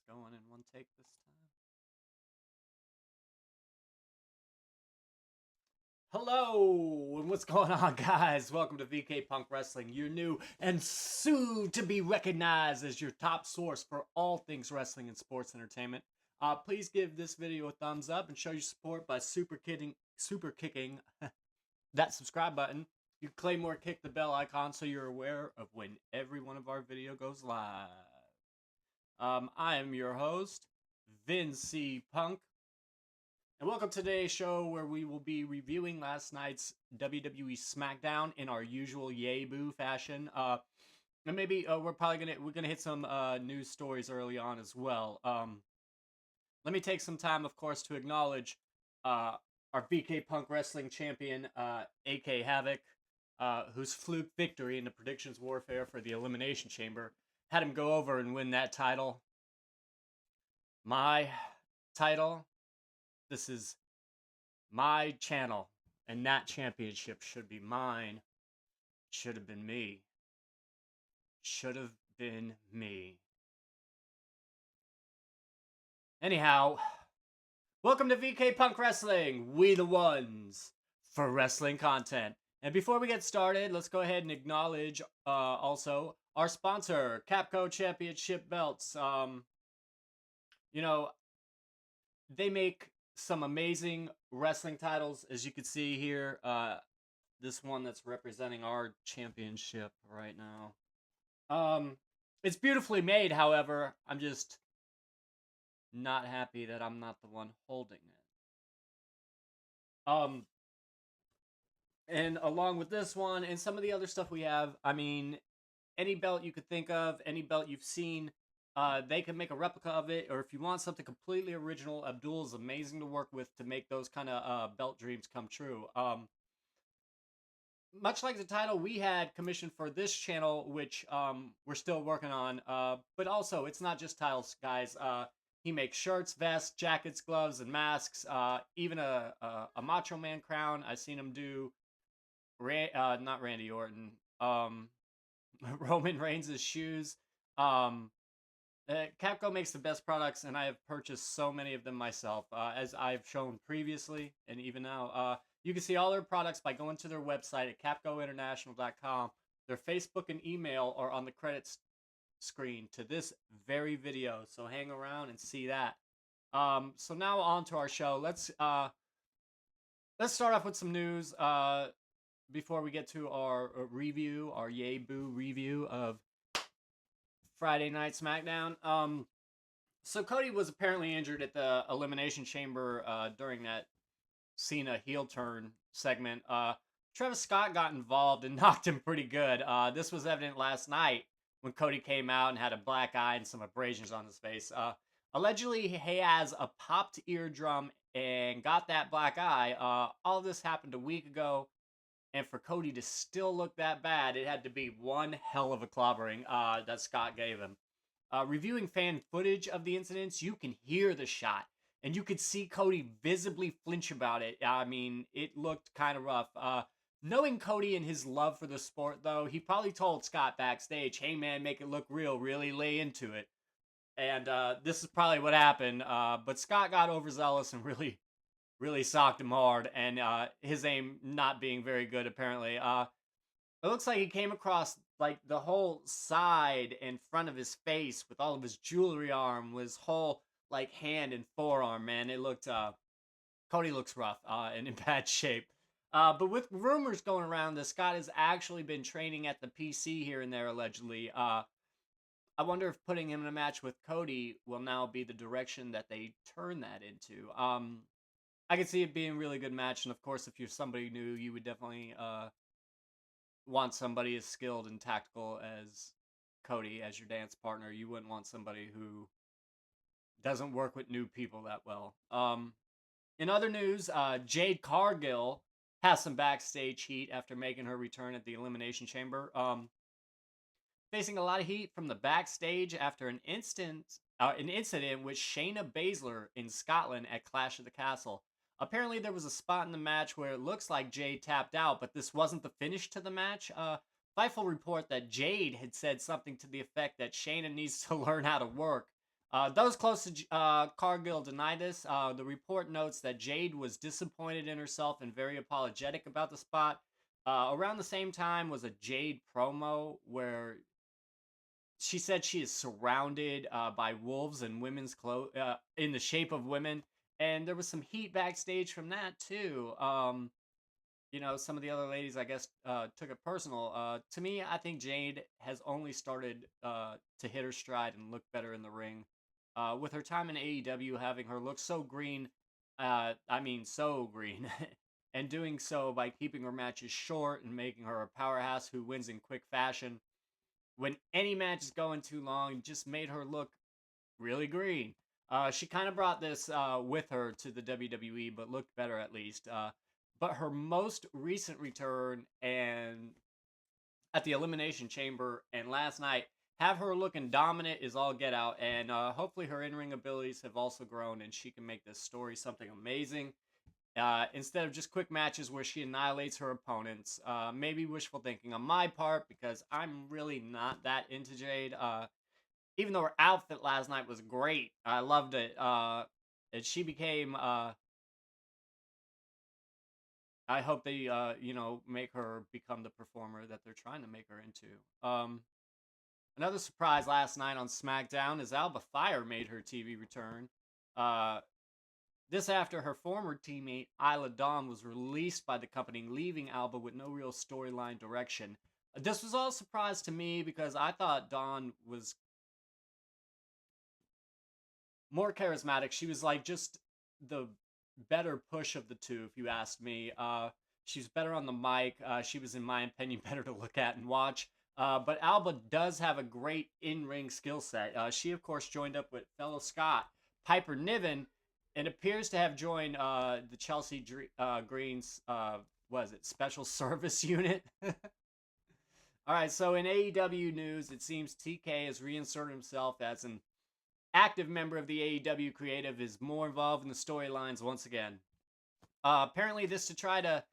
going in one take this time. Hello, and what's going on, guys? Welcome to VK Punk Wrestling, your new and soon to be recognized as your top source for all things wrestling and sports entertainment. Please give this video a thumbs up and show your support by super kicking that subscribe button. You can claim or kick the bell icon so you're aware of when every one of our video goes live. I am your host, Vince Punk. And welcome to today's show where we will be reviewing last night's WWE SmackDown in our usual yay boo fashion. And maybe we're gonna hit some news stories early on as well. Let me take some time, of course, to acknowledge our VK Punk Wrestling champion, AK Havoc, whose fluke victory in the predictions warfare for the Elimination Chamber had him go over and win that title. My title. This is my channel, and that championship should be mine. Should have been me. Should have been me. Anyhow, welcome to VK Punk Wrestling. We the ones for wrestling content. And before we get started, let's go ahead and acknowledge also our sponsor, Capgo Championship Belts. They make some amazing wrestling titles, as you can see here. This one that's representing our championship right now. It's beautifully made, however. I'm just not happy that I'm not the one holding it. And along with this one and some of the other stuff we have, I mean, any belt you could think of, any belt you've seen, they can make a replica of it, or if you want something completely original, Abdul is amazing to work with to make those kind of belt dreams come true. Much like the title we had commissioned for this channel, which we're still working on, but also it's not just titles, guys. He makes shirts, vests, jackets, gloves, and masks. Even a Macho Man crown. I've seen him do. Not Randy Orton. Roman Reigns' shoes. Capco makes the best products, and I have purchased so many of them myself, as I've shown previously, and even now. You can see all their products by going to their website at capgointernational.com. Their Facebook and email are on the credits screen to this very video, so hang around and see that. So now on to our show. Let's start off with some news before we get to our review, our yay boo review of Friday Night SmackDown. So Cody was apparently injured at the Elimination Chamber during that Cena heel turn segment. Travis Scott got involved and knocked him pretty good. This was evident last night when Cody came out and had a black eye and some abrasions on his face. Allegedly, he has a popped eardrum and got that black eye. All of this happened a week ago. And for Cody to still look that bad, it had to be one hell of a clobbering that Scott gave him. Reviewing fan footage of the incidents, you can hear the shot. And you could see Cody visibly flinch about it. I mean, it looked kind of rough. Knowing Cody and his love for the sport, though, he probably told Scott backstage, hey, man, make it look real. Really lay into it. And this is probably what happened. But Scott got overzealous and really socked him hard, and his aim not being very good, apparently. It looks like he came across, like, the whole side and front of his face with all of his jewelry arm, his whole, like, hand and forearm, man. It looked, Cody looks rough and in bad shape. But with rumors going around that Scott has actually been training at the PC here and there, allegedly, I wonder if putting him in a match with Cody will now be the direction that they turn that into. I could see it being a really good match, and of course, if you're somebody new, you would definitely want somebody as skilled and tactical as Cody as your dance partner. You wouldn't want somebody who doesn't work with new people that well. In other news, Jade Cargill has some backstage heat after making her return at the Elimination Chamber. Facing a lot of heat from the backstage after an incident with Shayna Baszler in Scotland at Clash of the Castle. Apparently, there was a spot in the match where it looks like Jade tapped out, but this wasn't the finish to the match. Fightful report that Jade had said something to the effect that Shayna needs to learn how to work. Those close to Cargill deny this. The report notes that Jade was disappointed in herself and very apologetic about the spot. Around the same time was a Jade promo where she said she is surrounded by wolves and women's clothes in the shape of women, and there was some heat backstage from that too. Some of the other ladies, I guess, took it personal. To me, I think Jade has only started to hit her stride and look better in the ring. With her time in AEW, having her look so green, I mean, so green, and doing so by keeping her matches short and making her a powerhouse who wins in quick fashion. When any match is going too long, just made her look really green. She kind of brought this with her to the WWE, but looked better at least. But her most recent return and at the Elimination Chamber and last night have her looking dominant is all get out, and hopefully her in-ring abilities have also grown and she can make this story something amazing. Instead of just quick matches where she annihilates her opponents. Maybe wishful thinking on my part because I'm really not that into Jade. Even though her outfit last night was great, I loved it. And she became. I hope they, make her become the performer that they're trying to make her into. Another surprise last night on SmackDown is Alba Fire made her TV return. Uh, This after her former teammate Isla Dawn was released by the company, leaving Alba with no real storyline direction. This was all a surprise to me because I thought Dawn was more charismatic. She was like just the better push of the two, if you asked me. She was better on the mic. She was, in my opinion, better to look at and watch. But Alba does have a great in-ring skill set. She, of course, joined up with fellow Scot Piper Niven, and appears to have joined the Chelsea Greens, was it Special Service Unit? All right, so in AEW news, it seems TK has reinserted himself as an active member of the AEW creative, is more involved in the storylines once again. Apparently, this to try to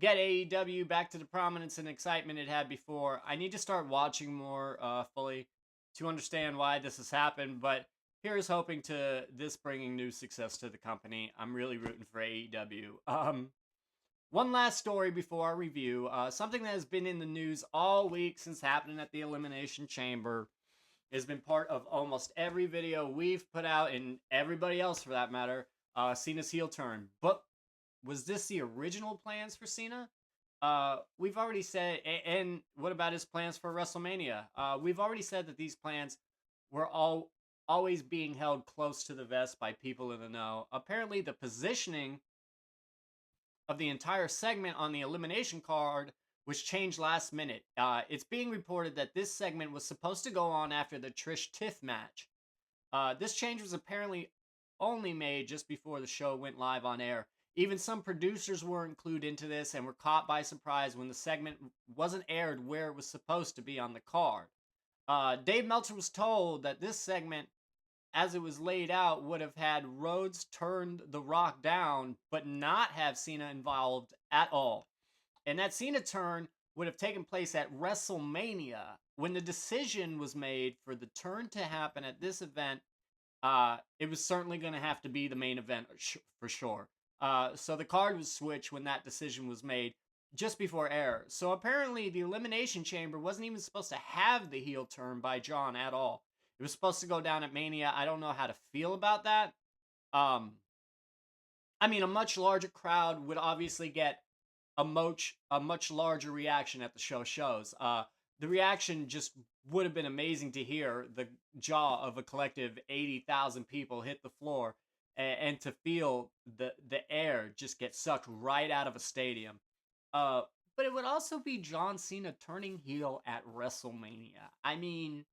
get AEW back to the prominence and excitement it had before. I need to start watching more fully to understand why this has happened, but here's hoping to this bringing new success to the company. I'm really rooting for AEW. One last story before our review. Something that has been in the news all week since happening at the Elimination Chamber has been part of almost every video we've put out, and everybody else for that matter, Cena's heel turn. But was this the original plans for Cena? We've already said, and what about his plans for WrestleMania? We've already said that these plans were always being held close to the vest by people in the know. Apparently, the positioning of the entire segment on the elimination card was changed last minute. It's being reported that this segment was supposed to go on after the Trish Tiff match. This change was apparently only made just before the show went live on air. Even some producers were included into this and were caught by surprise when the segment wasn't aired where it was supposed to be on the card. Dave Meltzer was told that this segment, as it was laid out, would have had Rhodes turned The Rock down, but not have Cena involved at all. And that Cena turn would have taken place at WrestleMania. When the decision was made for the turn to happen at this event, it was certainly going to have to be the main event for sure. So the card was switched when that decision was made just before air. So apparently the Elimination Chamber wasn't even supposed to have the heel turn by John at all. It was supposed to go down at Mania. I don't know how to feel about that. I mean, a much larger crowd would obviously get a much larger reaction at the shows. The reaction just would have been amazing to hear the jaw of a collective 80,000 people hit the floor and to feel the air just get sucked right out of a stadium. But it would also be John Cena turning heel at WrestleMania. I mean,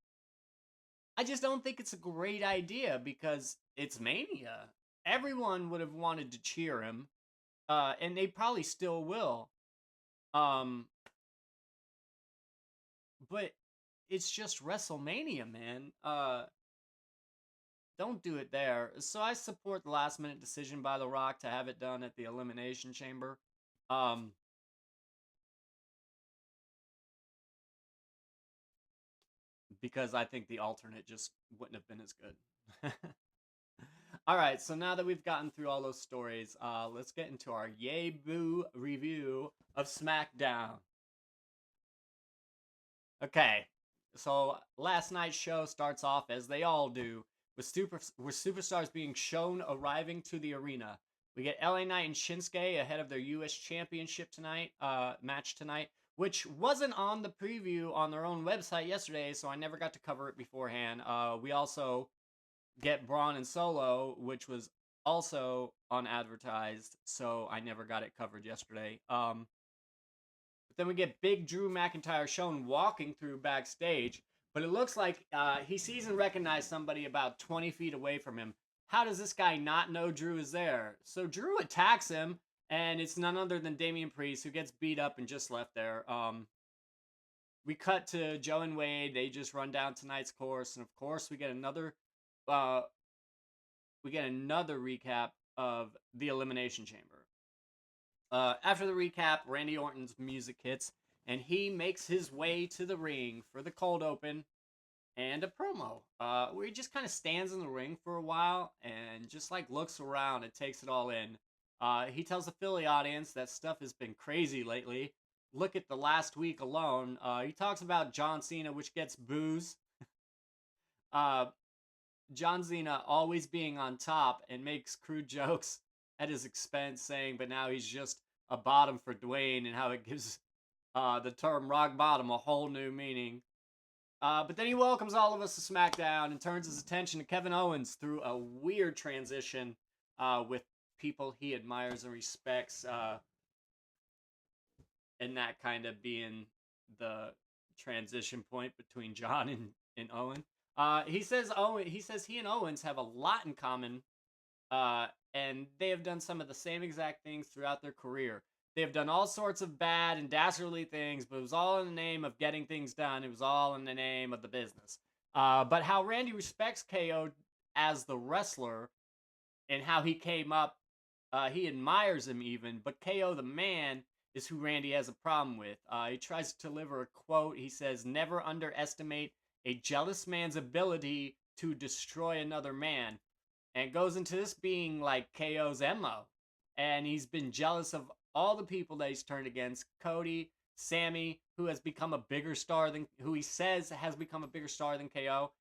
I just don't think it's a great idea because it's Mania. Everyone would have wanted to cheer him, and they probably still will. Um, but it's just WrestleMania, man. Don't do it there. So I support the last minute decision by The Rock to have it done at the Elimination Chamber. Um, because I think the alternate just wouldn't have been as good. All right, so now that we've gotten through all those stories, let's get into our Yay Boo review of SmackDown. Okay, so last night's show starts off as they all do, with superstars being shown arriving to the arena. We get LA Knight and Shinsuke ahead of their U.S. Championship match tonight, which wasn't on the preview on their own website yesterday, so I never got to cover it beforehand. We also get Braun and Solo, which was also unadvertised, so I never got it covered yesterday. But then we get Big Drew McIntyre shown walking through backstage, but it looks like he sees and recognizes somebody about 20 feet away from him. How does this guy not know Drew is there? So Drew attacks him, and it's none other than Damian Priest, who gets beat up and just left there. We cut to Joe and Wade. They just run down tonight's course, and of course we get another recap of the Elimination Chamber. After the recap, Randy Orton's music hits, and he makes his way to the ring for the cold open and a promo, where he just kind of stands in the ring for a while and just like looks around and takes it all in. He tells the Philly audience that stuff has been crazy lately. Look at the last week alone. He talks about John Cena, which gets boos. John Cena always being on top and makes crude jokes at his expense, saying, but now he's just a bottom for Dwayne, and how it gives the term rock bottom a whole new meaning. But then he welcomes all of us to SmackDown and turns his attention to Kevin Owens through a weird transition with people he admires and respects, and that kind of being the transition point between John and Owen. He says he and Owens have a lot in common, and they have done some of the same exact things throughout their career. They have done all sorts of bad and dastardly things, but it was all in the name of getting things done. It was all in the name of the business. But how Randy respects KO as the wrestler and how he came up, he admires him even, but KO the man is who Randy has a problem with. He tries to deliver a quote. He says, never underestimate a jealous man's ability to destroy another man. And goes into this being like KO's MO. And he's been jealous of all the people that he's turned against. Cody, Sammy, who has become a bigger star than, who he says has become a bigger star than KO.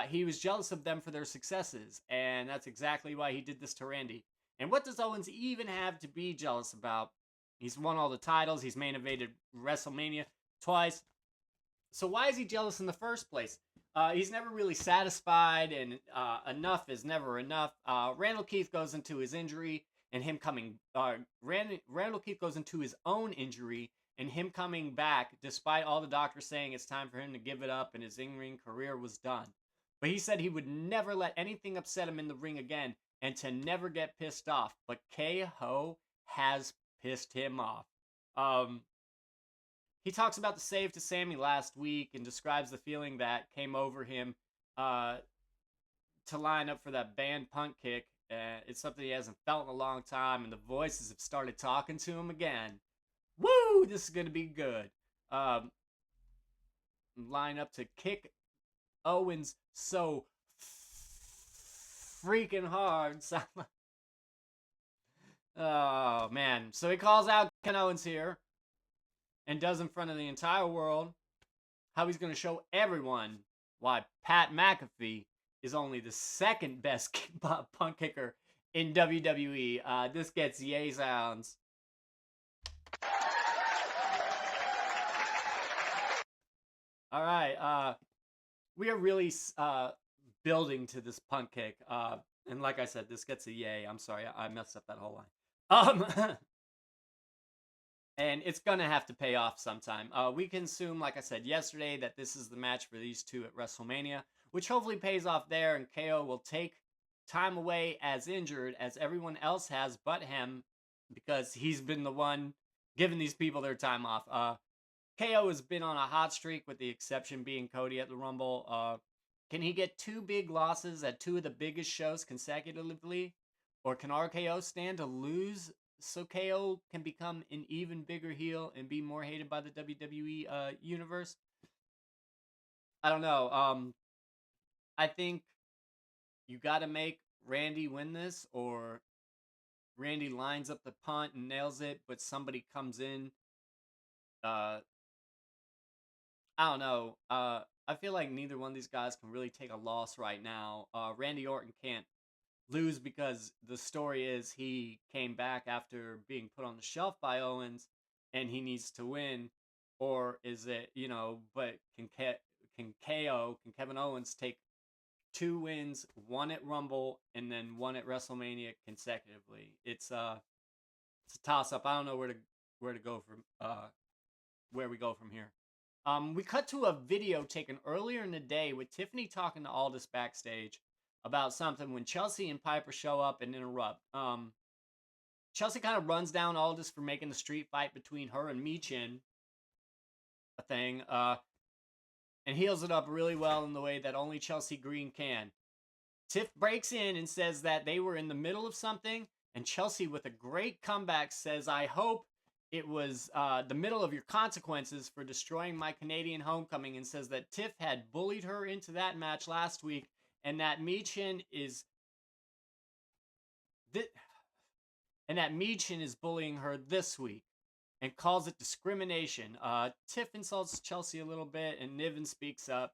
He was jealous of them for their successes. And that's exactly why he did this to Randy. And what does Owens even have to be jealous about? He's won all the titles. He's main evented WrestleMania twice. So why is he jealous in the first place? He's never really satisfied, and enough is never enough. Randall Keith goes into his injury, and him coming. Randall Keith goes into his own injury, and him coming back, despite all the doctors saying it's time for him to give it up, and his in-ring career was done. But he said he would never let anything upset him in the ring again, and to never get pissed off. But KO has pissed him off. He talks about the save to Sammy last week and describes the feeling that came over him to line up for that banned punt kick. It's something he hasn't felt in a long time, and the voices have started talking to him again. Woo! This is going to be good. Line up to kick Owens so freaking hard. Oh, man. So he calls out Ken Owens here and does in front of the entire world how he's going to show everyone why Pat McAfee is only the second best punt kicker in WWE. This gets yay sounds. All right, we are really building to this punt kick. And like I said, this gets a yay. I'm sorry, I messed up that whole line. And it's going to have to pay off sometime. We can assume, like I said yesterday, that this is the match for these two at WrestleMania, which hopefully pays off there, and KO will take time away as injured as everyone else has but him, because he's been the one giving these people their time off. KO has been on a hot streak, with the exception being Cody at the Rumble. Can he get two big losses at two of the biggest shows consecutively? Or can RKO stand to lose so KO can become an even bigger heel and be more hated by the WWE universe? I don't know. I think you got to make Randy win this, or Randy lines up the punt and nails it, but somebody comes in. I don't know. I feel like neither one of these guys can really take a loss right now. Randy Orton can't lose because the story is he came back after being put on the shelf by Owens, and he needs to win. Or is it, but can Kevin Owens take 2 wins, one at Rumble and then one at WrestleMania consecutively? It's a toss up. I don't know where to go from where we go from here. We cut to a video taken earlier in the day with Tiffany talking to Aldis backstage about something when Chelsea and Piper show up and interrupt. Chelsea kind of runs down Aldis for making the street fight between her and Michin a thing, and heals it up really well in the way that only Chelsea Green can. Tiff breaks in and says that they were in the middle of something, and Chelsea, with a great comeback, says, I hope it was the middle of your consequences for destroying my Canadian homecoming, and says that Tiff had bullied her into that match last week, and that Michin is bullying her this week, and calls it discrimination. Tiff insults Chelsea a little bit, and Niven speaks up.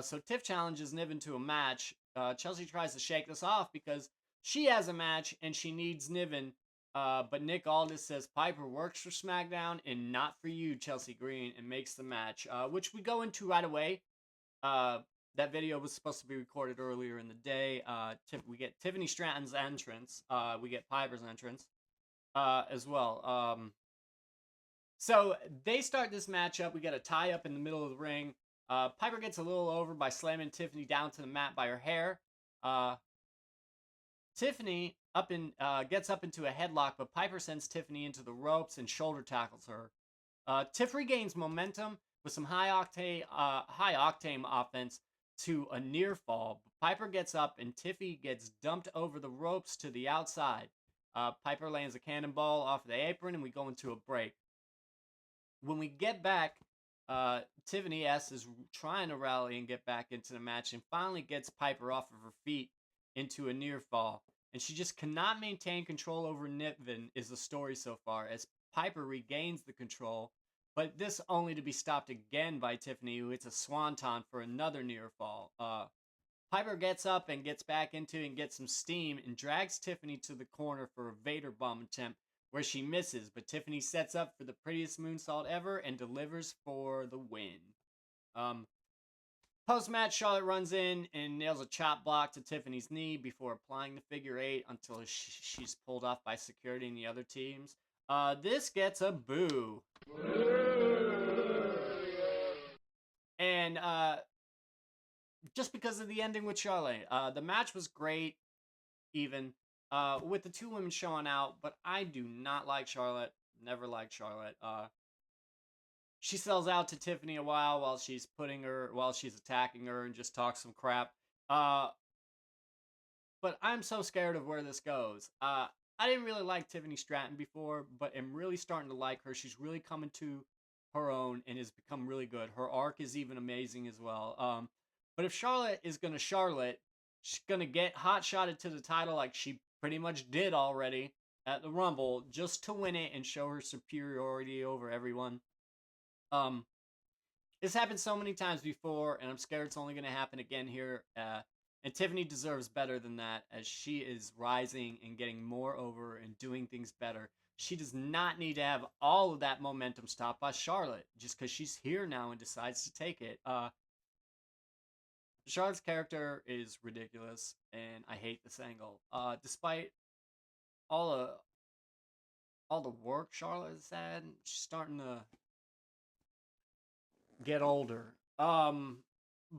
So Tiff challenges Niven to a match. Chelsea tries to shake this off because she has a match and she needs Niven. But Nick Aldis says Piper works for SmackDown and not for you, Chelsea Green, and makes the match, which we go into right away. That video was supposed to be recorded earlier in the day. We get Tiffany Stratton's entrance. We get Piper's entrance as well. So they start this matchup. We get a tie up in the middle of the ring. Piper gets a little over by slamming Tiffany down to the mat by her hair. Tiffany gets up into a headlock, but Piper sends Tiffany into the ropes and shoulder tackles her. Tiff regains momentum with some high octane offense to a near fall. Piper gets up and Tiffy gets dumped over the ropes to the outside. Piper lands a cannonball off the apron, and we go into a break. When we get back, Tiffany S is trying to rally and get back into the match, and finally gets Piper off of her feet into a near fall. And she just cannot maintain control over Niven, is the story so far, as Piper regains the control, but this only to be stopped again by Tiffany, who hits a swanton for another near fall. Piper gets up and gets back into and gets some steam and drags Tiffany to the corner for a Vader bomb attempt, where she misses, but Tiffany sets up for the prettiest moonsault ever and delivers for the win. Post-match, Charlotte runs in and nails a chop block to Tiffany's knee before applying the figure 8 until she's pulled off by security and the other teams. This gets a boo. And just because of the ending with Charlotte. The match was great, even. With the 2 women showing out, but I do not like Charlotte. Never liked Charlotte. She sells out to Tiffany a while she's attacking her and just talks some crap. But I'm so scared of where this goes. I didn't really like Tiffany Stratton before, but am really starting to like her. She's really coming to her own and has become really good. Her arc is even amazing as well. But if Charlotte is going to Charlotte, she's going to get hot-shotted to the title like she pretty much did already at the Rumble, just to win it and show her superiority over everyone. This happened so many times before, and I'm scared it's only going to happen again here. And Tiffany deserves better than that, as she is rising and getting more over and doing things better. She does not need to have all of that momentum stopped by Charlotte, just because she's here now and decides to take it. Charlotte's character is ridiculous, and I hate this angle. Despite all the work Charlotte has had, she's starting to get older.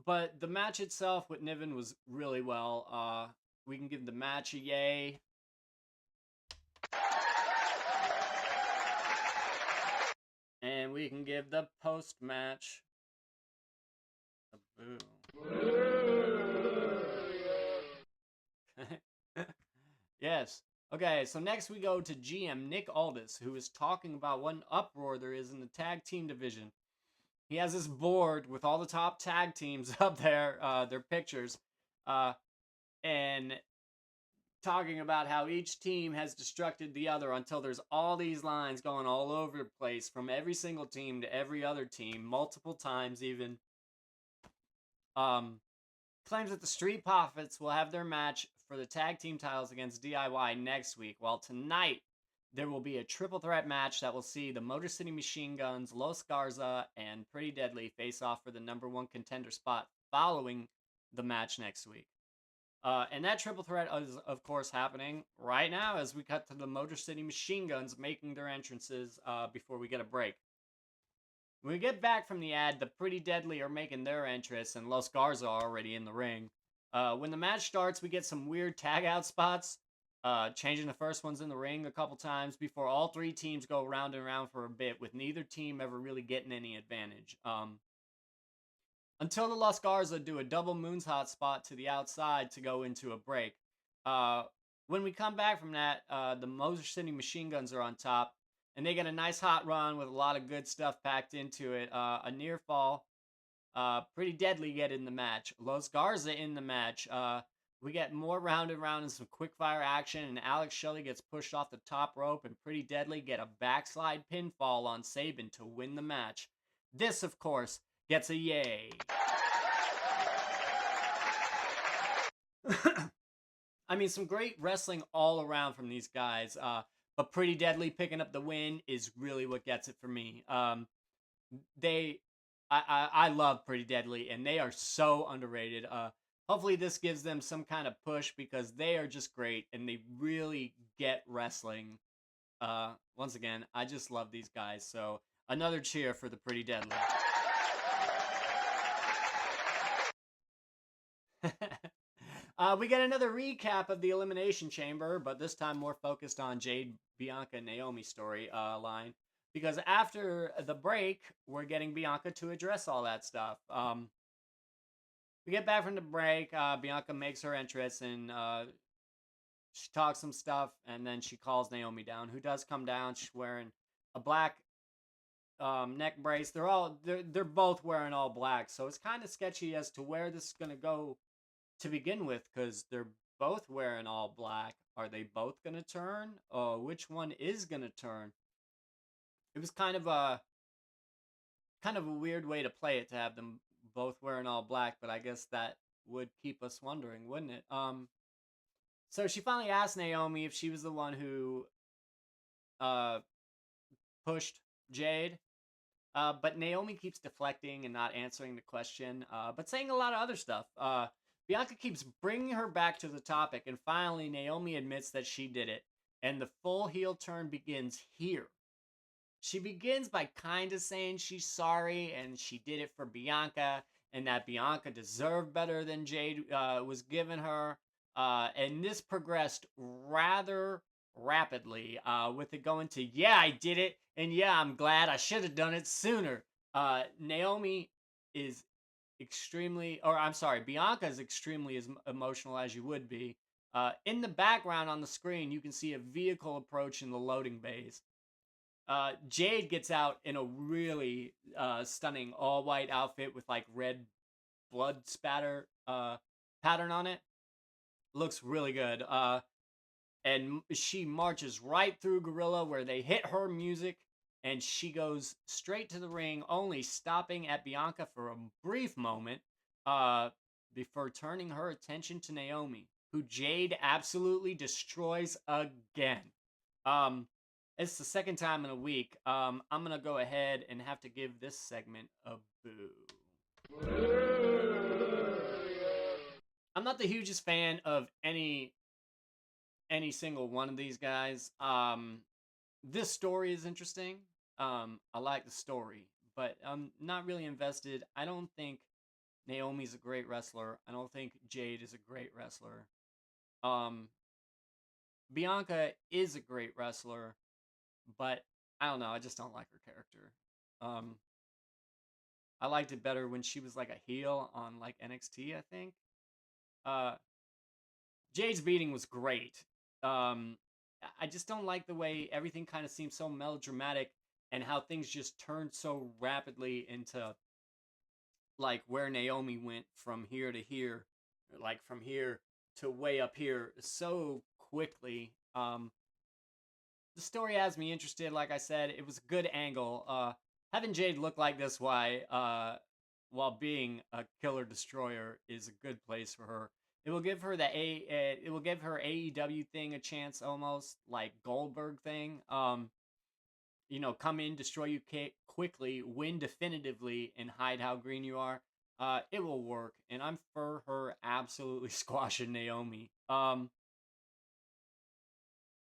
But the match itself with Niven was really well. We can give the match a yay. And we can give the post-match a boo. Yes. Okay, so next we go to GM Nick Aldis, who is talking about what an uproar there is in the tag team division. He has this board with all the top tag teams up there, their pictures, and talking about how each team has destructed the other until there's all these lines going all over the place from every single team to every other team, multiple times even. Claims that the Street Profits will have their match for the tag team titles against DIY next week, while tonight there will be a triple threat match that will see the Motor City Machine Guns, Los Garza, and Pretty Deadly face off for the #1 contender spot following the match next week. And that triple threat is, of course, happening right now as we cut to the Motor City Machine Guns making their entrances before we get a break. When we get back from the ad, the Pretty Deadly are making their entrance, and Los Garza are already in the ring. When the match starts, we get some weird tag out spots, changing the first ones in the ring a couple times before all three teams go round and round for a bit, with neither team ever really getting any advantage. Until the Los Garza do a double moonsault spot to the outside to go into a break. When we come back from that, the Motor City Machine Guns are on top, and they get a nice hot run with a lot of good stuff packed into it. A near fall, Pretty Deadly get in the match. Los Garza in the match. We get more round and round and some quick fire action, and Alex Shelley gets pushed off the top rope, and Pretty Deadly get a backslide pinfall on Sabin to win the match. This, of course, gets a yay. I mean, some great wrestling all around from these guys. But Pretty Deadly picking up the win is really what gets it for me. I love Pretty Deadly, and they are so underrated. Hopefully this gives them some kind of push because they are just great and they really get wrestling. Once again, I just love these guys. So another cheer for the Pretty Deadly. We get another recap of the Elimination Chamber, but this time more focused on Jade, Bianca, and Naomi story line. Because after the break, we're getting Bianca to address all that stuff. We get back from the break. Bianca makes her entrance, and she talks some stuff, and then she calls Naomi down, who does come down. She's wearing a black neck brace. They're both wearing all black, so it's kind of sketchy as to where this is gonna go to begin with, because they're both wearing all black. Are they both gonna turn? Which one is gonna turn? It was kind of a weird way to play it, to have them both wearing all black, but I guess that would keep us wondering, wouldn't it? So she finally asked Naomi if she was the one who pushed Jade. But Naomi keeps deflecting and not answering the question, but saying a lot of other stuff. Bianca keeps bringing her back to the topic, and finally Naomi admits that she did it, and the full heel turn begins here. She begins by kind of saying she's sorry, and she did it for Bianca, and that Bianca deserved better than Jade was giving her, and this progressed rather rapidly, with it going to, yeah, I did it, and yeah, I'm glad I should have done it sooner. Naomi is Bianca is extremely as emotional as you would be. In the background on the screen, you can see a vehicle approaching the loading bays. Jade gets out in a really stunning all-white outfit with like red blood spatter pattern on it. Looks really good. And she marches right through Gorilla, where they hit her music, and she goes straight to the ring, only stopping at Bianca for a brief moment before turning her attention to Naomi, who Jade absolutely destroys again. It's the second time in a week. I'm going to go ahead and have to give this segment a boo. I'm not the hugest fan of any single one of these guys. This story is interesting. I like the story, but I'm not really invested. I don't think Naomi's a great wrestler. I don't think Jade is a great wrestler. Bianca is a great wrestler, but I don't know. I just don't like her character. I liked it better when she was like a heel on like NXT, I think. Jade's beating was great. I just don't like the way everything kind of seems so melodramatic, and how things just turned so rapidly into like where Naomi went from here to here, like from here to way up here so quickly. The story has me interested. Like I said, it was a good angle. Having Jade look like this, while being a killer destroyer, is a good place for her. It will give her it will give her AEW thing a chance, almost like Goldberg thing. Come in, destroy you quickly, win definitively, and hide how green you are. It will work, and I'm for her absolutely squashing Naomi.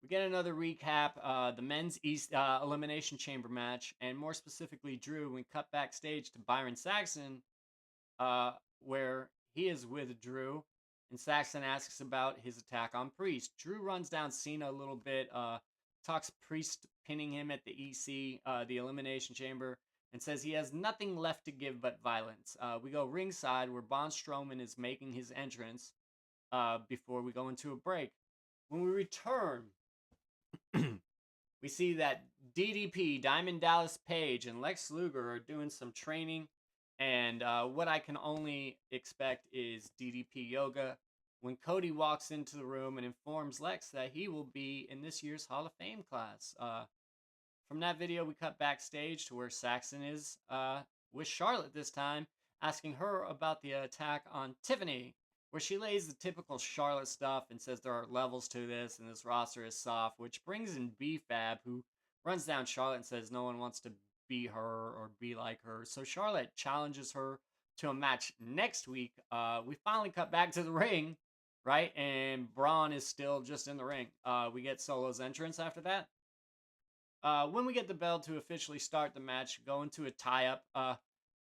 We get another recap, the men's East Elimination Chamber match, and more specifically, Drew. We cut backstage to Byron Saxton, uh, where he is with Drew, and Saxton asks about his attack on Priest. Drew runs down Cena a little bit, talks Priest pinning him at the EC, the Elimination Chamber, and says he has nothing left to give but violence. We go ringside where Braun Strowman is making his entrance before we go into a break. When we return, we see that DDP, Diamond Dallas Page, and Lex Luger are doing some training, and what I can only expect is DDP yoga. When Cody walks into the room and informs Lex that he will be in this year's Hall of Fame class. From that video, we cut backstage to where Saxton is with Charlotte this time, asking her about the attack on Tiffany, where she lays the typical Charlotte stuff and says there are levels to this and this roster is soft, which brings in B-Fab, who runs down Charlotte and says no one wants to be her or be like her. So Charlotte challenges her to a match next week. We finally cut back to the ring, right? And Braun is still just in the ring. We get Solo's entrance after that. When we get the bell to officially start the match, go into a tie-up.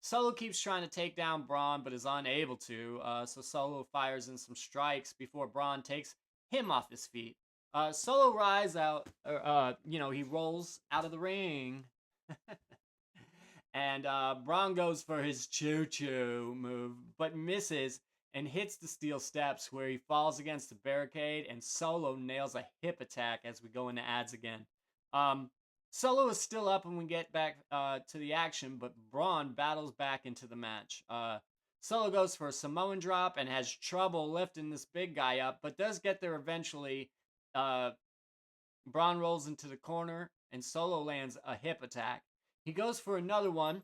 Solo keeps trying to take down Braun, but is unable to. So Solo fires in some strikes before Braun takes him off his feet. Solo he rolls out of the ring. And Braun goes for his choo-choo move, but misses and hits the steel steps where he falls against the barricade, and Solo nails a hip attack as we go into ads again. Solo is still up when we get back to the action, but Braun battles back into the match. Solo goes for a Samoan drop and has trouble lifting this big guy up, but does get there eventually. Braun rolls into the corner, and Solo lands a hip attack. He goes for another one,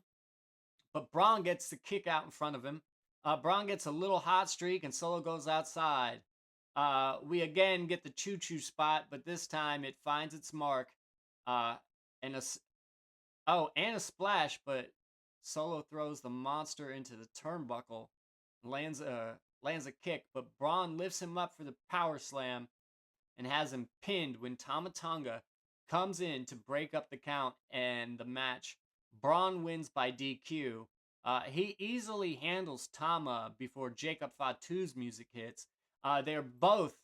but Braun gets the kick out in front of him. Braun gets a little hot streak, and Solo goes outside. We again get the choo-choo spot, but this time it finds its mark. And a splash, but Solo throws the monster into the turnbuckle, lands a kick, but Braun lifts him up for the power slam and has him pinned when Tama Tonga comes in to break up the count and the match. Braun wins by DQ. He easily handles Tama before Jacob Fatu's music hits. They both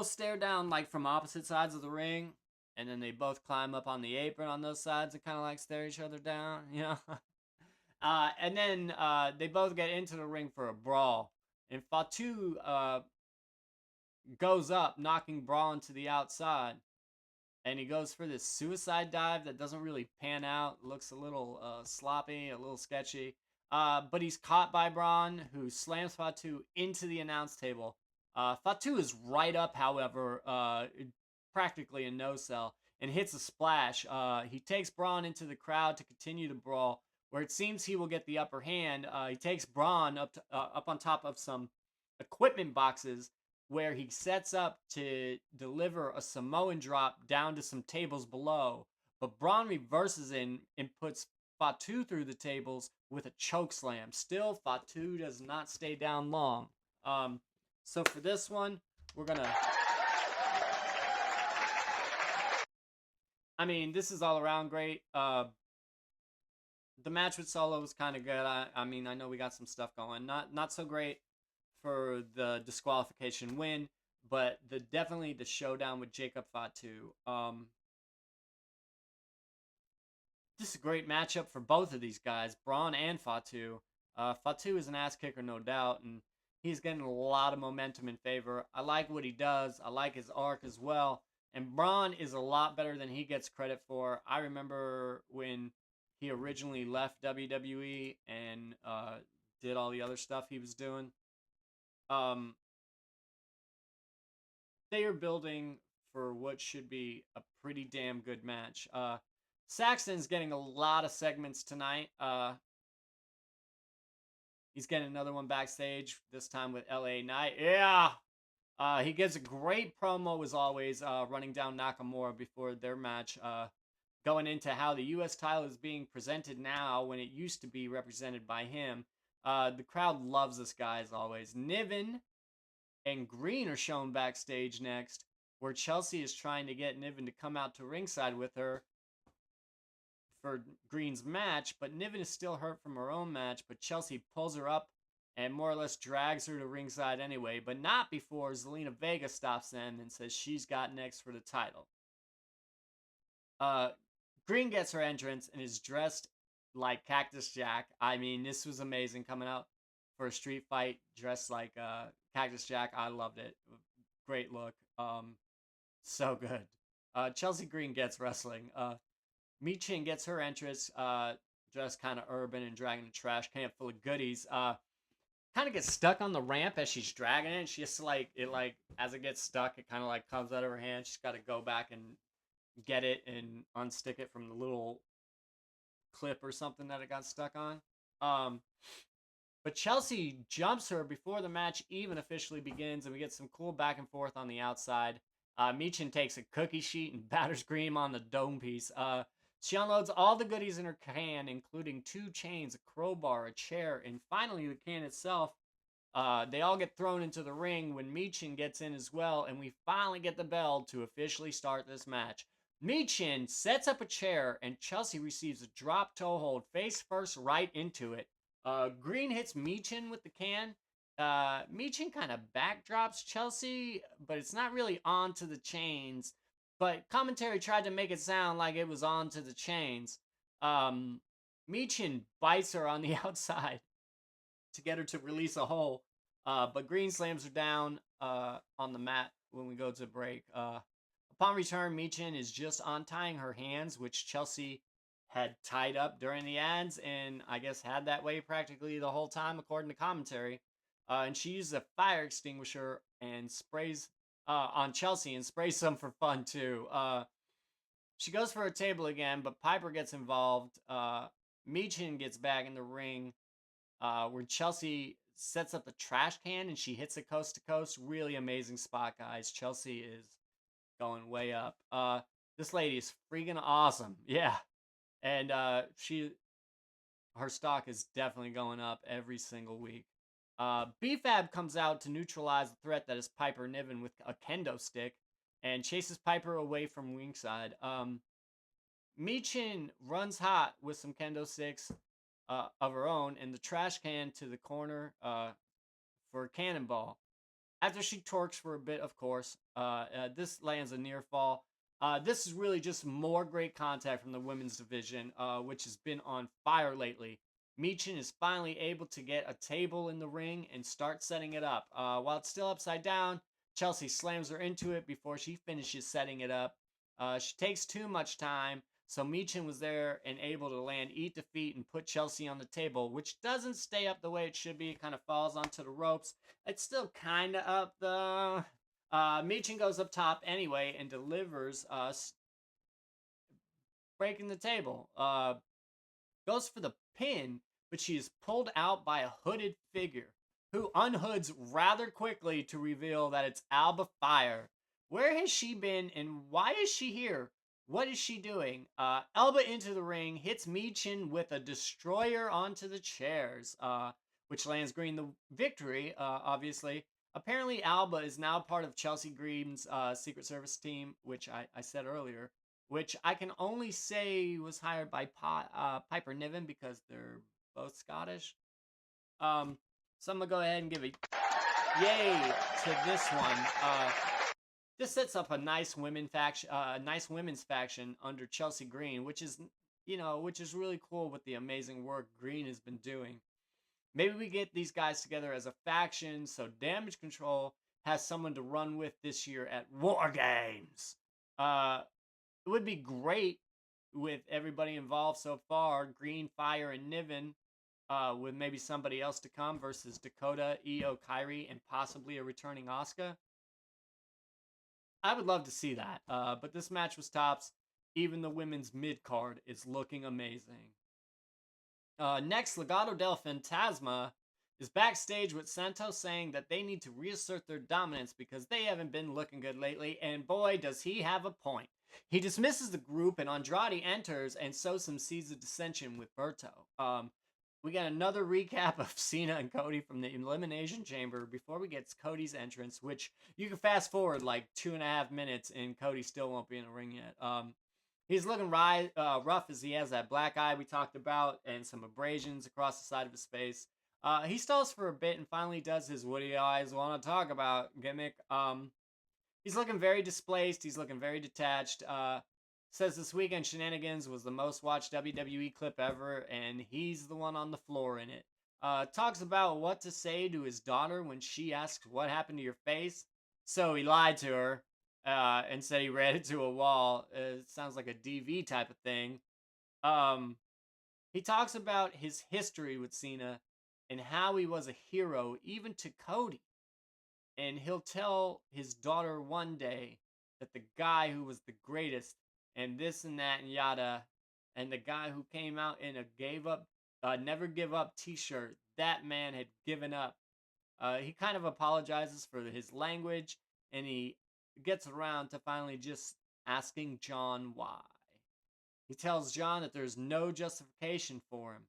stare down like from opposite sides of the ring. And then they both climb up on the apron on those sides and kind of like stare each other down, and then they both get into the ring for a brawl. And Fatu goes up, knocking Braun to the outside. And he goes for this suicide dive that doesn't really pan out. Looks a little sloppy, a little sketchy. But he's caught by Braun, who slams Fatu into the announce table. Fatu is right up, however, practically a no-sell, and hits a splash. He takes Braun into the crowd to continue the brawl, where it seems he will get the upper hand. He takes Braun up on top of some equipment boxes, where he sets up to deliver a Samoan drop down to some tables below. But Braun reverses in and puts Fatu through the tables with a choke slam. Still, Fatu does not stay down long. So for this one, we're gonna... this is all around great. The match with Solo was kind of good. I know we got some stuff going. Not so great for the disqualification win, but definitely the showdown with Jacob Fatu. This is a great matchup for both of these guys, Braun and Fatu. Fatu is an ass kicker, no doubt, and he's getting a lot of momentum in favor. I like what he does. I like his arc as well. And Braun is a lot better than he gets credit for. I remember when he originally left WWE and did all the other stuff he was doing. they are building for what should be a pretty damn good match. Saxton's getting a lot of segments tonight. He's getting another one backstage, this time with LA Knight. Yeah! He gives a great promo as always, running down Nakamura before their match, going into how the U.S. title is being presented now when it used to be represented by him. The crowd loves this guy as always. Niven and Green are shown backstage next, where Chelsea is trying to get Niven to come out to ringside with her for Green's match, but Niven is still hurt from her own match, but Chelsea pulls her up and more or less drags her to ringside anyway, but not before Zelina Vega stops them and says she's got next for the title. Green gets her entrance and is dressed like Cactus Jack. I mean, this was amazing, coming out for a street fight dressed like Cactus Jack. I loved it. Great look. So good. Chelsea Green gets wrestling. Michin gets her entrance, dressed kind of urban and dragging a trash can full of goodies. Kind of gets stuck on the ramp as she's dragging it. And she has to as it gets stuck, it kind of like comes out of her hand. She's got to go back and get it and unstick it from the little clip or something that it got stuck on. But Chelsea jumps her before the match even officially begins, and we get some cool back and forth on the outside. Michin takes a cookie sheet and batters Green on the dome piece. She unloads all the goodies in her can, including 2 chains, a crowbar, a chair, and finally the can itself. They all get thrown into the ring when Michin gets in as well, and we finally get the bell to officially start this match. Michin sets up a chair, and Chelsea receives a drop toe hold face first right into it. Green hits Michin with the can. Michin kind of backdrops Chelsea, but it's not really onto the chains. But commentary tried to make it sound like it was onto the chains. Michin bites her on the outside to get her to release a hole. But Green slams her down on the mat when we go to break. Upon return, Michin is just untying her hands, which Chelsea had tied up during the ads, and I guess had that way practically the whole time, according to commentary. And she uses a fire extinguisher and sprays on Chelsea and sprays some for fun too. She goes for a table again, but Piper gets involved. Michin gets back in the ring, where Chelsea sets up the trash can and she hits it coast to coast. Really amazing spot, guys. Chelsea is going way up. This lady is freaking awesome. Yeah. And her stock is definitely going up every single week. BFAB comes out to neutralize the threat that is Piper Niven with a kendo stick and chases Piper away from ringside. Michin runs hot with some kendo sticks of her own and the trash can to the corner for a cannonball. After she torques for a bit, of course, this lands a near fall. This is really just more great contact from the women's division, which has been on fire lately. Michin is finally able to get a table in the ring and start setting it up. While it's still upside down, Chelsea slams her into it before she finishes setting it up. She takes too much time, so Michin was there and able to land Eat Defeat and put Chelsea on the table, which doesn't stay up the way it should be. It kind of falls onto the ropes. It's still kind of up, though. Michin goes up top anyway and delivers us, breaking the table. Goes for the pin, but she is pulled out by a hooded figure who unhoods rather quickly to reveal that it's Alba Fire. Where has she been and why is she here? What is she doing? Alba into the ring, hits Michin with a destroyer onto the chairs, which lands Green the victory, obviously. Apparently, Alba is now part of Chelsea Green's Secret Service team, which I said earlier, which I can only say was hired by Piper Niven because they're both Scottish. So I'm going to go ahead and give a yay to this one. This sets up a nice women's faction under Chelsea Green, which is really cool with the amazing work Green has been doing. Maybe we get these guys together as a faction so Damage Control has someone to run with this year at War Games. It would be great with everybody involved so far, Green, Fire, and Niven, with maybe somebody else to come versus Dakota, Io, Kyrie, and possibly a returning Asuka. I would love to see that. But this match was tops. Even the women's mid card is looking amazing. Next, Legado del Fantasma is backstage with Santos saying that they need to reassert their dominance because they haven't been looking good lately, and boy, does he have a point. He dismisses the group, and Andrade enters and sows some seeds of dissension with Berto. We got another recap of Cena and Cody from the Elimination Chamber before we get to Cody's entrance, which you can fast forward like 2.5 minutes, and Cody still won't be in the ring yet. He's looking rough as he has that black eye we talked about and some abrasions across the side of his face. He stalls for a bit and finally does his "what do you guys want to talk about" gimmick. He's looking very displaced. He's looking very detached. Says this weekend Shenanigans was the most watched WWE clip ever, and he's the one on the floor in it. Talks about what to say to his daughter when she asks what happened to your face. So he lied to her and said he ran into a wall. It sounds like a DV type of thing. He talks about his history with Cena and how he was a hero even to Cody. And he'll tell his daughter one day that the guy who was the greatest and this and that and yada, and the guy who came out in a never give up t-shirt, that man had given up. He kind of apologizes for his language, and he gets around to finally just asking John why. He tells John that there's no justification for him.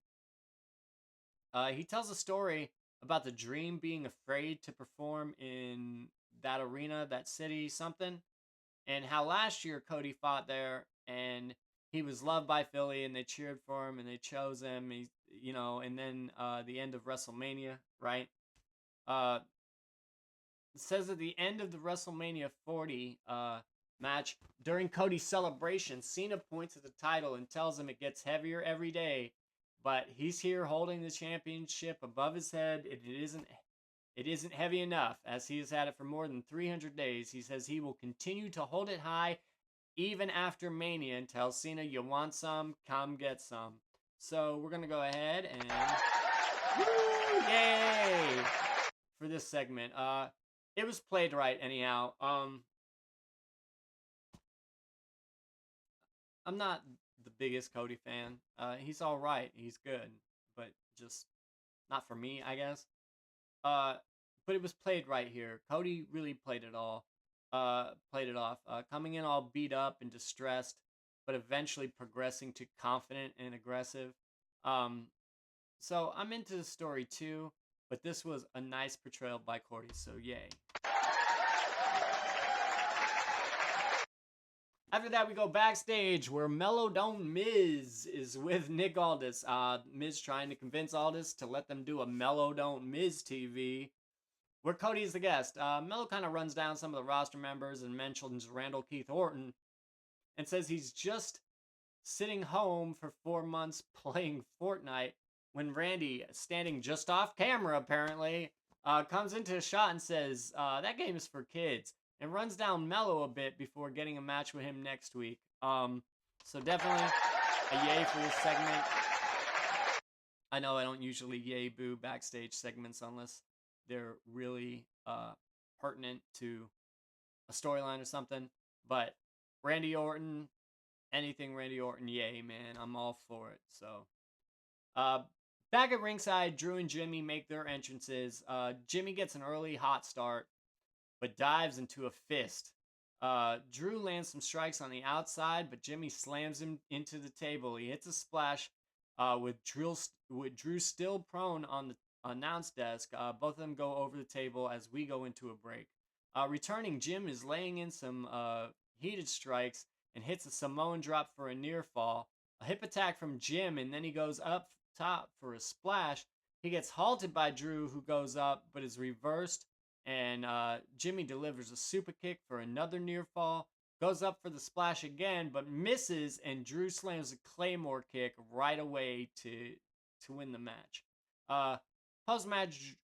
He tells a story about the Dream being afraid to perform in that arena, that city, something, and how last year Cody fought there and he was loved by Philly and they cheered for him and they chose him. And then the end of WrestleMania, right? It says at the end of the WrestleMania 40 match, during Cody's celebration, Cena points at the title and tells him it gets heavier every day, but he's here holding the championship above his head. It isn't heavy enough, as he has had it for more than 300 days. He says he will continue to hold it high even after Mania and tells Cena, you want some? Come get some. So we're going to go ahead and... Woo! Yay! For this segment. It was played right anyhow. I'm not the biggest Cody fan. He's all right. He's good. But just not for me, I guess. But it was played right here. Cody really played it off. Coming in all beat up and distressed, but eventually progressing to confident and aggressive. So I'm into the story too, but this was a nice portrayal by Cody, so yay. After that, we go backstage where Mellow Miz is with Nick Aldis. Miz trying to convince Aldis to let them do a Mellow Miz TV, where Cody is the guest. Mello kind of runs down some of the roster members and mentions Randall Keith Orton and says he's just sitting home for 4 months playing Fortnite when Randy, standing just off camera apparently, comes into a shot and says, that game is for kids, and runs down Mello a bit before getting a match with him next week. So definitely a yay for this segment. I know I don't usually yay boo backstage segments unless they're really pertinent to a storyline or something. But Randy Orton, anything Randy Orton, yay, man. I'm all for it. So, back at ringside, Drew and Jimmy make their entrances. Jimmy gets an early hot start, but dives into a fist. Drew lands some strikes on the outside, but Jimmy slams him into the table. He hits a splash with Drew still prone on the announce desk. Both of them go over the table as we go into a break. Returning, Jim is laying in some heated strikes and hits a Samoan drop for a near fall. A hip attack from Jim, and then he goes up top for a splash. He gets halted by Drew, who goes up but is reversed, and Jimmy delivers a super kick for another near fall. Goes up for the splash again, but misses, and Drew slams a Claymore kick right away to win the match. Post-match,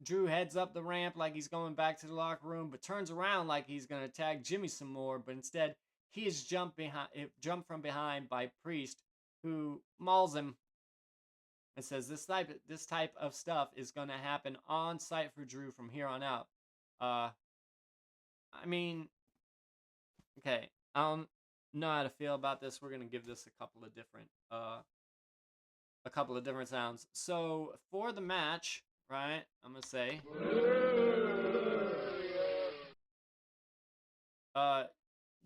Drew heads up the ramp like he's going back to the locker room, but turns around like he's going to tag Jimmy some more, but instead he is jumped from behind by Priest, who mauls him and says this type of stuff is going to happen on site for Drew from here on out. I mean, Okay, I don't know how to feel about this. We're gonna give this a couple of different sounds. So for the match, right? I'm gonna say, uh,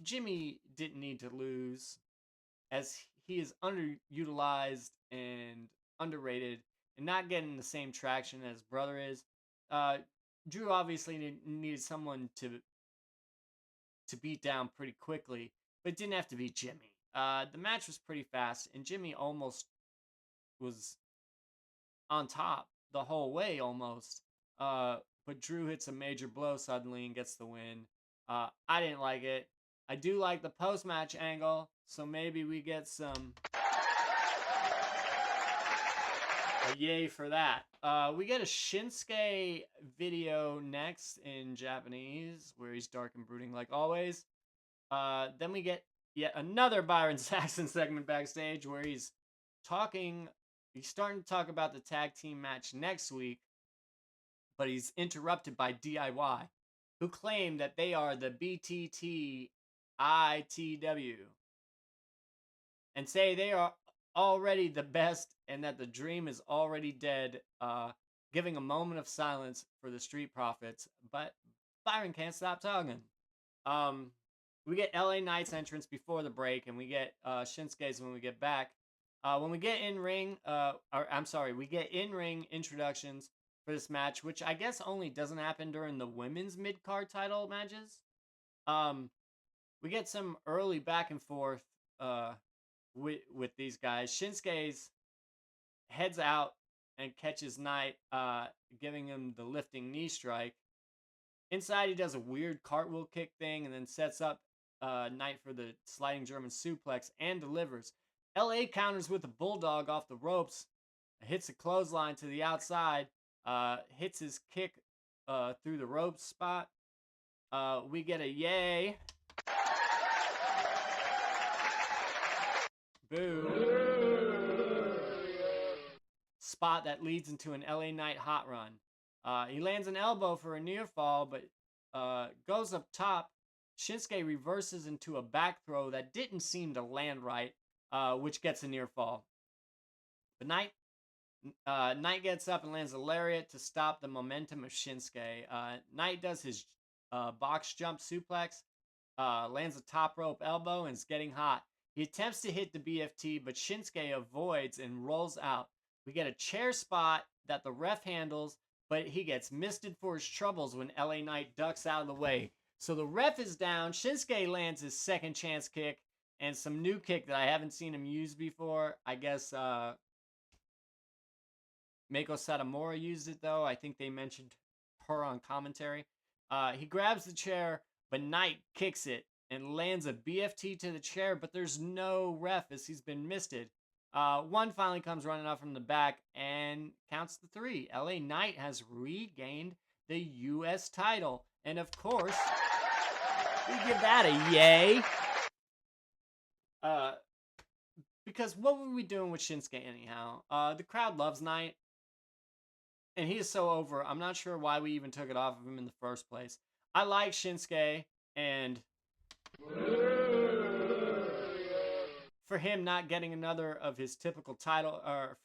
Jimmy didn't need to lose, as he is underutilized and underrated and not getting the same traction as brother is. Uh, Drew obviously needed someone to beat down pretty quickly, but it didn't have to be Jimmy. The match was pretty fast, and Jimmy almost was on top the whole way almost. But Drew hits a major blow suddenly and gets the win. I didn't like it. I do like the post match angle, so maybe we get some a yay for that. We get a Shinsuke video next in Japanese, where he's dark and brooding like always. Then we get yet another Byron Saxon segment backstage where he's talking. He's starting to talk about the tag team match next week, but he's interrupted by DIY, who claim that they are the BTT ITW and say they are already the best and that the dream is already dead, giving a moment of silence for the Street Profits. But Byron can't stop talking. We get LA Knight's entrance before the break, and we get Shinsuke's when we get back. When we get in ring, we get in ring introductions for this match, which I guess only doesn't happen during the women's mid card title matches. We get some early back and forth with these guys. Shinsuke's heads out and catches Knight, giving him the lifting knee strike. Inside, he does a weird cartwheel kick thing and then sets up Knight for the sliding German suplex and delivers. LA counters with a bulldog off the ropes, hits a clothesline to the outside, hits his kick through the ropes spot. We get a yay. Boo. Spot that leads into an LA Knight hot run. He lands an elbow for a near fall, but goes up top. Shinsuke reverses into a back throw that didn't seem to land right, which gets a near fall. But Knight gets up and lands a lariat to stop the momentum of Shinsuke. Knight does his box jump suplex, lands a top rope elbow, and is getting hot. He attempts to hit the BFT, but Shinsuke avoids and rolls out. We get a chair spot that the ref handles, but he gets misted for his troubles when LA Knight ducks out of the way. So the ref is down. Shinsuke lands his second chance kick and some new kick that I haven't seen him use before. I guess Meiko Satomura used it, though. I think they mentioned her on commentary. He grabs the chair, but Knight kicks it and lands a BFT to the chair, but there's no ref as he's been misted. One finally comes running up from the back and counts the 3. LA Knight has regained the U.S. title. And of course, we give that a yay. Because what were we doing with Shinsuke anyhow? The crowd loves Knight. And he is so over. I'm not sure why we even took it off of him in the first place. I like Shinsuke, and for him not getting another of his typical title, or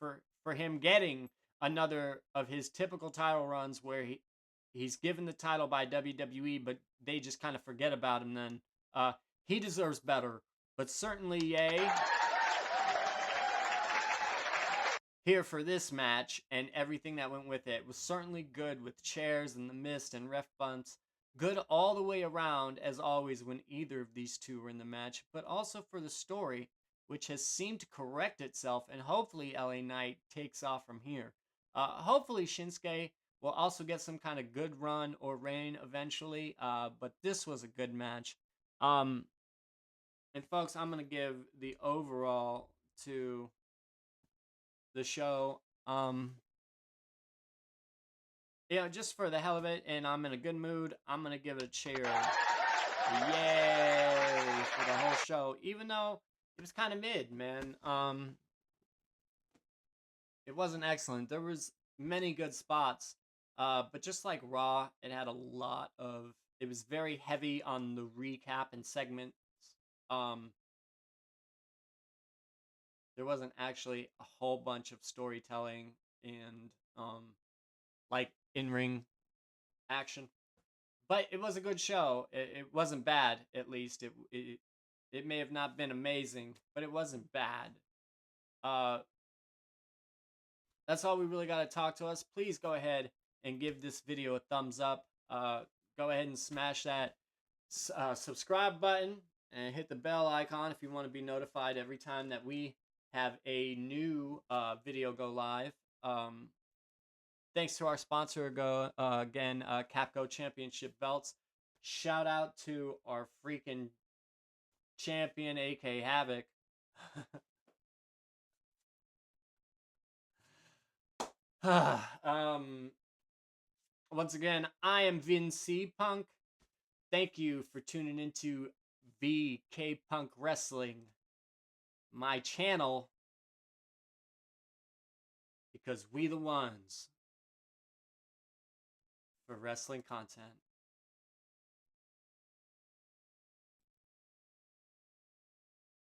for him getting another of his typical title runs where he's given the title by WWE, but they just kind of forget about him then. He deserves better, but certainly yay. Here for this match and everything that went with it was certainly good with chairs and the mist and ref bunts. Good all the way around, as always, when either of these two were in the match, but also for the story, which has seemed to correct itself, and hopefully LA Knight takes off from here. Hopefully Shinsuke will also get some kind of good run or reign eventually, but this was a good match. And folks, I'm going to give the overall to the show. Just for the hell of it, and I'm in a good mood, I'm going to give it a cheer. Yay for the whole show, even though it was kind of mid, man. It wasn't excellent. There was many good spots, but just like Raw, it had a lot of... It was very heavy on the recap and segment There wasn't actually a whole bunch of storytelling and like in-ring action, but it was a good show. It wasn't bad, at least. It may have not been amazing, but it wasn't bad. That's all we really got to talk to us. Please go ahead and give this video a thumbs up. Go ahead and smash that subscribe button and hit the bell icon if you want to be notified every time that we have a new video go live. Thanks to our sponsor again, Capgo Championship Belts. Shout out to our freaking champion, AK Havoc. Once again, I am Vince Punk. Thank you for tuning into VK Punk Wrestling, my channel, because we the ones for wrestling content.